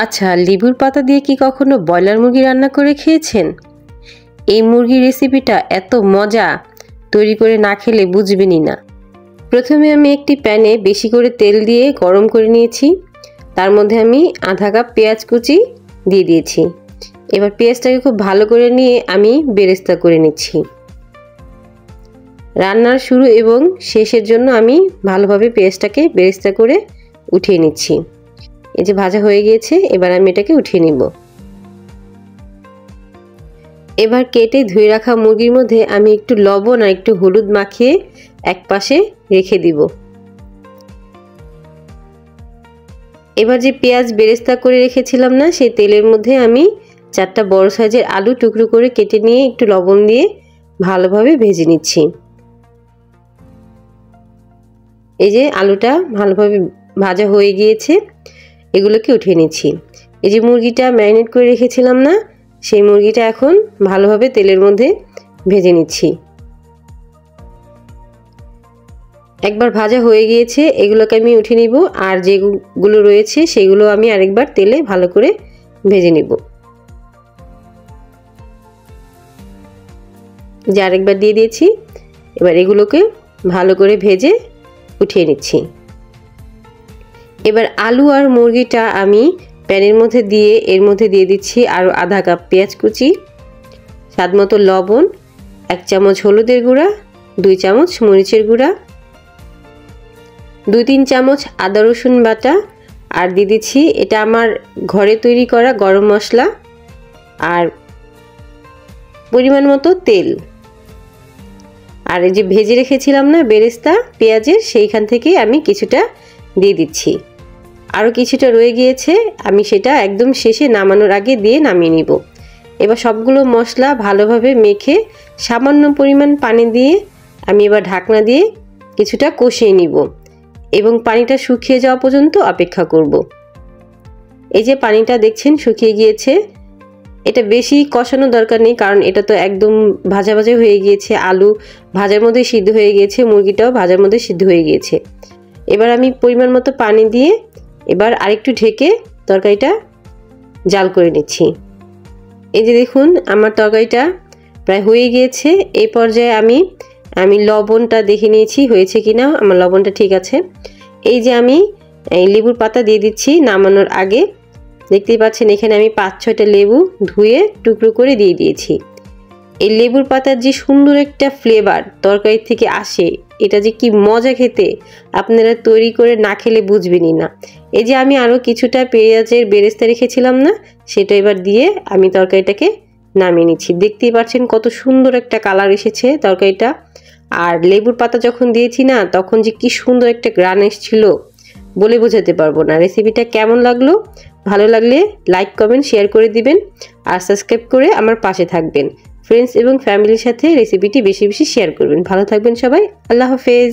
আচ্ছা, লেবুর পাতা দিয়ে কি কখনো ব্রয়লার মুরগি রান্না করে খেয়েছেন? এই মুরগির রেসিপিটা এত মজা, তৈরি করে না খেলে বুঝবেনই না। প্রথমে আমি একটি প্যানে বেশি করে তেল দিয়ে গরম করে নিয়েছি। তার মধ্যে আমি আধা কাপ পেঁয়াজ কুচি দিয়ে দিয়েছি। এবার পেঁয়াজটাকে খুব ভালো করে নিয়ে আমি বেরেস্তা করে নিচ্ছি। রান্নার শুরু এবং শেষের জন্য আমি ভালোভাবে পেঁয়াজটাকে বেরেস্তা করে উঠিয়ে নিচ্ছি। এই যে ভাজা হয়ে গিয়েছে, এবার আমি এটাকে উঠিয়ে নিব। এবার কেটে ধুয়ে রাখা মুরগির মধ্যে আমি একটু লবণ আর একটু হলুদ মাখিয়ে এক পাশে রেখে দিব। এবার যে পেঁয়াজ বেরেস্তা করে রেখেছিলাম না, সেই তেলের মধ্যে আমি 4টা বড় সাইজের আলু টুকরো করে কেটে নিয়ে একটু লবণ দিয়ে ভালোভাবে ভেজে নিচ্ছি। এই যে আলুটা ভালোভাবে ভাজা হয়ে গিয়েছে, এগুলোকে উঠিয়ে নিচ্ছি। এই যে মুরগিটা ম্যারিনেট করে রেখেছিলাম না, সেই মুরগিটা এখন ভালোভাবে তেলের মধ্যে ভেজে নিচ্ছি। একবার ভাজা হয়ে গিয়েছে, এগুলোকে আমি উঠিয়ে নিব। আর যেগুলো রয়েছে সেগুলো আমি আরেকবার তেলে ভালো করে ভেজে নিব। যে আরেকবার দিয়ে দিয়েছি, এবার এগুলোকে ভালো করে ভেজে উঠিয়ে নিচ্ছি। এবার আলু আর মুরগিটা আমি প্যানের মধ্যে দিয়ে এর মধ্যে দিয়ে দিচ্ছি আরও আধা কাপ পেঁয়াজ কুচি, স্বাদমতো লবণ, 1 চামচ হলুদের গুঁড়া, 2 চামচ মরিচের গুঁড়া, 2-3 চামচ আদা রসুন বাটা, আর দিয়ে দিচ্ছি এটা আমার ঘরে তৈরি করা গরম মশলা, আর পরিমাণ মতো তেল। আর এই যে ভেজে রেখেছিলাম না বেরেস্তা পেঁয়াজের, সেইখান থেকে আমি কিছুটা দিয়ে দিচ্ছি। আরও কিছুটা রয়ে গিয়েছে, আমি সেটা একদম শেষে নামানোর আগে দিয়ে নামিয়ে নিব। এবার সবগুলো মশলা ভালোভাবে মেখে সামান্য পরিমাণ পানি দিয়ে আমি এবার ঢাকনা দিয়ে কিছুটা কষিয়ে নিব এবং পানিটা শুকিয়ে যাওয়া পর্যন্ত অপেক্ষা করব। এই যে পানিটা দেখছেন শুকিয়ে গিয়েছে, এটা বেশি কষানোর দরকার নেই, কারণ এটা তো একদম ভাজা ভাজা হয়ে গিয়েছে। আলু ভাজার মধ্যে সিদ্ধ হয়ে গিয়েছে, মুরগিটাও ভাজার মধ্যে সিদ্ধ হয়ে গিয়েছে। এবার আমি পরিমাণ মতো পানি দিয়ে এবার আরেকটু ঢেকে তরকারিটা জাল করে নিচ্ছি। এই যে দেখুন আমার তরকারিটা প্রায় হয়ে গিয়েছে। এই পর্যায়ে আমি লবণটা দেখে নিয়েছি হয়েছে কিনা, আমার লবণটা ঠিক আছে। এই যে আমি এই লেবুর পাতা দিয়ে দিচ্ছি নামানোর আগে। দেখতেই পাচ্ছেন এখানে আমি 5-6টা লেবু ধুয়ে টুকরো করে দিয়ে দিয়েছি। এই লেবুর পাতার যে সুন্দর একটা ফ্লেভার তরকারি থেকে আসে, এটা যে কি মজা খেতে, আপনারা তৈরি করে না খেলে বুঝবেনই না। এই যে আমি আরও কিছুটা পেঁয়াজের বেরেস্তা রেখেছিলাম না, সেটা এবার দিয়ে আমি তরকারিটাকে নামিয়ে নিচ্ছি। দেখতেই পাচ্ছেন কত সুন্দর একটা কালার এসেছে তরকারিটা। আর লেবুর পাতা যখন দিয়েছি না, তখন যে কি সুন্দর একটা গ্রান এসেছিল, বলে বোঝাতে পারবো না। রেসিপিটা কেমন লাগলো? ভালো লাগলে লাইক কমেন্ট শেয়ার করে দিবেন আর সাবস্ক্রাইব করে আমার পাশে থাকবেন। ফ্রেন্ডস এবং ফ্যামিলির সাথে রেসিপিটি বেশি বেশি শেয়ার করবেন। ভালো থাকবেন সবাই। আল্লাহ হাফেজ।